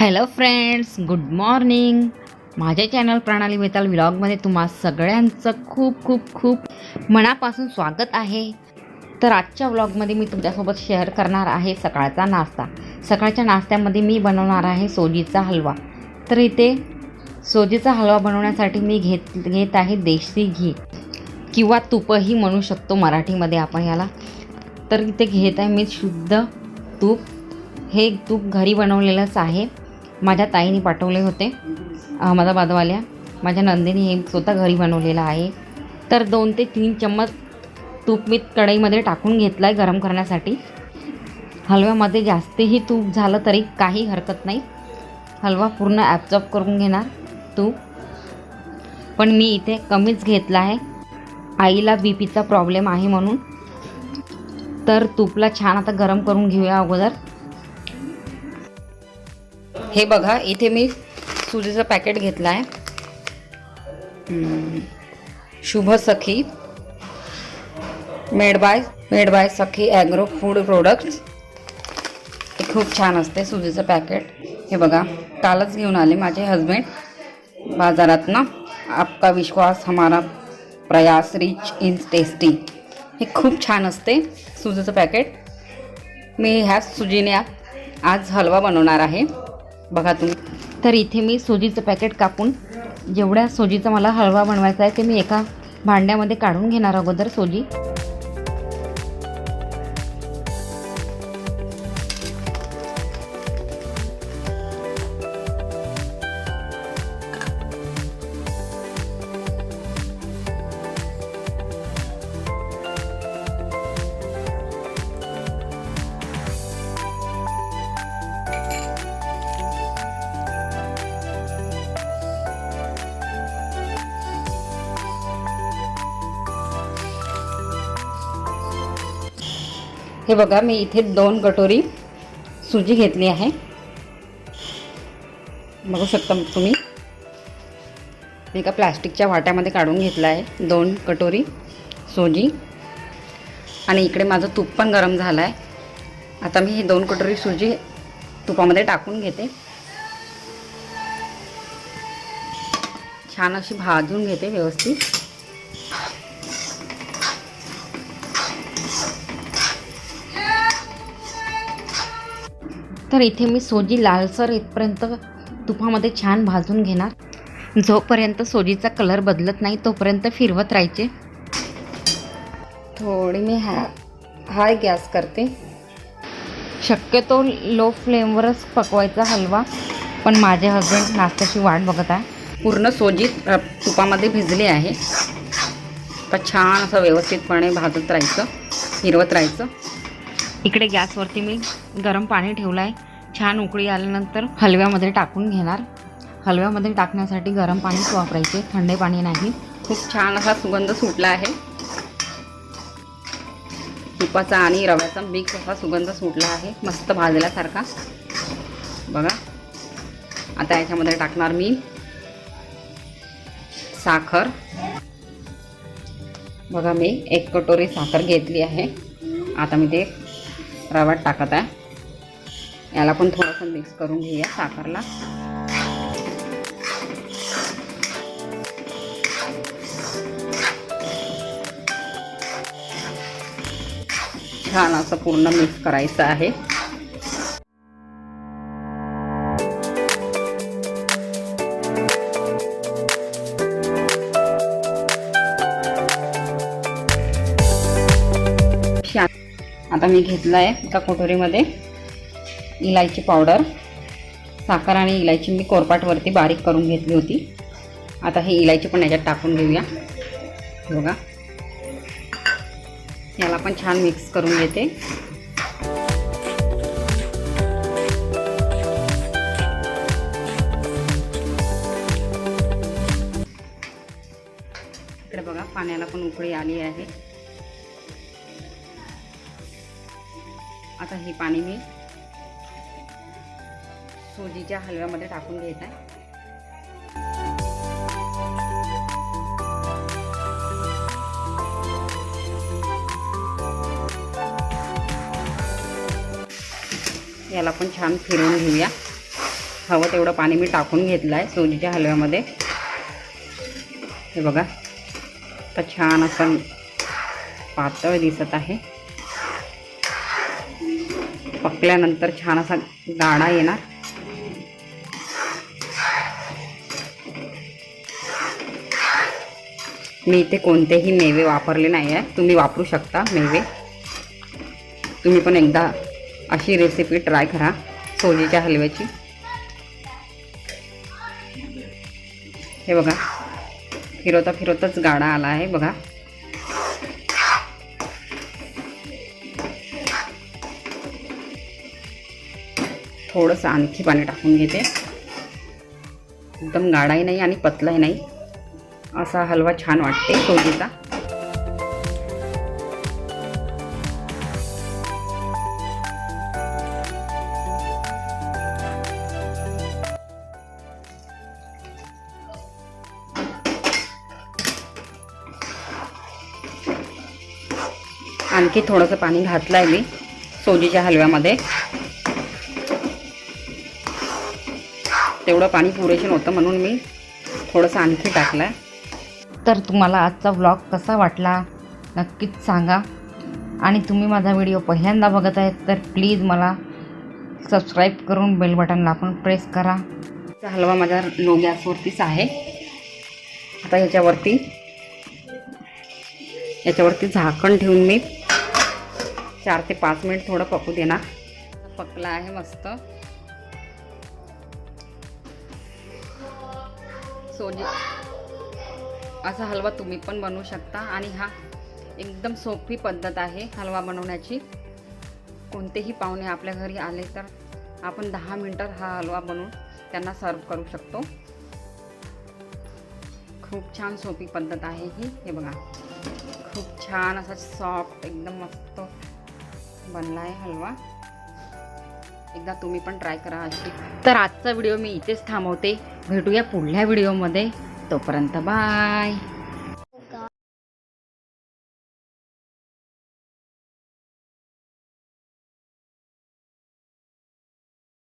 Hello friends, good morning. माझ्या channel प्रणाली बेताल व्लॉगमध्ये तुम्हा सगळ्यांचं खूप खूप खूप मनापासून स्वागत आहे. तर आजच्या व्लॉगमध्ये मी तुमच्यासोबत शेअर करणार आहे सकाळचा नाश्ता. सकाळच्या नाश्त्यामध्ये मी बनवणार आहे सोजीचा हलवा. तर इथे सोजीचा हलवा बनवण्यासाठी मी घेत आहे देशी घी किंवा तूपही म्हणू शकतो मराठीमध्ये आपण याला. तर इथे घेत आहे मी शुद्ध तूप. हे तूप घरी बनवलेलंच आहे. माझ्या ताईने पाठवले होते अहमदाबादवाल्या. माझ्या नंदिनी हे स्वतः घरी बनवलेलं आहे. तर 2 ते 3 चम्मच तूप मी कढईमध्ये टाकून घेतलं आहे गरम करण्यासाठी. हलव्यामध्ये जास्तही तूप झालं तरी काही हरकत नाही. हलवा पूर्ण ॲब्झॉर्ब करून घेणार तूप. पण मी इथे कमीच घेतला आहे. आईला बीपीचा प्रॉब्लेम आहे म्हणून. तर तूपला छान आता गरम करून घेऊया अगोदर. हे बघा, इथे मी सुजीचं पॅकेट घेतलं आहे. Shubh Sakhi made by Sakhi agro food products. हे खूप छान असते सुजीचं पॅकेट. हे बघा, कालच घेऊन आले माझे हस्बंड बाजारात ना. आपका विश्वास हमारा प्रयास रिच इन टेस्टी. हे खूप छान असते सुजीचं पॅकेट. मी ह्या सुजीने आज हलवा बनवणार आहे. बघा तुम्ही. तर इथे मी सोजीचं पॅकेट कापून जेवढ्या सोजीचा मला हलवा बनवायचा आहे ते मी एका भांड्यामध्ये काढून घेणार अगोदर सोजी. हे बघा, मी इथे 2 कटोरी सुजी घेतली आहे. बघू शकता तुम्ही. मी एका प्लास्टिकच्या वाट्यामध्ये काढून घेतला आहे 2 कटोरी सुजी. आणि इकडे माझं तूप पण गरम झालं आहे. आता मी ही 2 कटोरी सुजी तुपामध्ये टाकून घेते. छान अशी भाजून घेते व्यवस्थित. तर इथे मी सोजी लालसर इथपर्यंत तुपामध्ये छान भाजून घेणार. जोपर्यंत सोजीचा कलर बदलत नाही तोपर्यंत फिरवत राहायचे. थोडी मी हाय गॅस करते. शक्यतो लो फ्लेमवरच पकवायचा हलवा. पण माझे हस्बंड नाश्त्याची वाट बघत आहे. पूर्ण सोजी तुपामध्ये भिजली आहे. तर छान असं व्यवस्थितपणे भाजत राहायचं, फिरवत राहायचं. इकडे गॅसवरती मी गरम पाणी ठेवलं आहे. छान उकळी आल्यानंतर हलव्यामध्ये टाकून घेणार. हलव्यामध्ये टाकण्यासाठी गरम पाणीच वापरायचे, थंड पाणी नाही. खूप छान असा सुगंध सुटला आहे. तुपाचा आणि रव्याचा मिक्स असा सुगंध सुटला आहे, मस्त भाजल्यासारखा. बघा, आता याच्यामध्ये टाकणार मी साखर. बघा, मी 1 कटोरी साखर घेतली आहे. आता मी ते रव्यात टाकत आहे. याला पण थोडंसं मिक्स करून घेऊया साखरला. छान असं पूर्ण मिक्स करायचं आहे. आता मी घेतलं आहे एका कटोरीमध्ये इलायची पावडर. साखर आणि इलायची मी कोरपाटवरती बारीक करून घेतली होती. आता ही इलायची पण याच्यात टाकून घेऊया. बघा, याला पण छान मिक्स करून घेते. इकडे बघा, पाण्याला पण उकळी आली आहे. आता हे पाणी मी सोजीच्या हलव्यामध्ये टाकून घेत आहे. याला पण छान फिरवून घेऊया. हवं तेवढं पाणी मी टाकून घेतलं आहे सोजीच्या हलव्यामध्ये. हे बघा तर छान असं पातळ दिसत आहे. पकल्यानंतर छान असा गाढा येणार. मी इथे कोणतेही मेवे वापरले नाही आहे. तुम्ही वापरू शकता मेवे. तुम्ही पण एकदा अशी रेसिपी ट्राय करा सोजीच्या हलव्याची. हे बघा फिरवता फिरवताच गाढा आला आहे बघा. थोडंसं आणखी पाणी टाकून घेते. एकदम गाढाही नाही आणि पतलाही नाही, असा हलवा छान वाटते सोजीचा. आणखी थोडंसं पाणी घातलं आहे मी सोजीच्या हलव्यामध्ये. तेवढं पाणी पुरेसे नव्हतं म्हणून मी थोडंसं आणखी टाकलं आहे. तर तुम्हाला आजचा व्लॉग कसा वाटला नक्कीच सांगा. आणि तुम्ही माझा व्हिडिओ पहिल्यांदा बघत आहेत तर प्लीज मला सबस्क्राईब करून बेल बटनला पण प्रेस करा. हलवा माझा लो गॅसवरतीच आहे. आता याच्यावरती झाकण ठेवून मी 4 ते 5 मिनिट थोडं पकू देणार. पकला आहे मस्त सोजी. असा हलवा तुम्ही पण बनवू शकता. आणि हा एकदम सोपी पद्धत आहे हलवा बनवण्याची. कोणतेही पाहुणे आपल्या घरी आले तर आपण 10 मिनिटात हा हलवा बनवून त्यांना सर्व करू शकतो. खूप छान सोपी पद्धत आहे ही. हे बघा खूप छान असा सॉफ्ट एकदम मस्त बनला आहे हलवा. एकदा तुम्ही पण ट्राय करा अशी. तर आजचा व्हिडिओ मी इथेच थांबवते. भेटूया पुढल्या व्हिडिओमध्ये. तोपर्यंत बाय.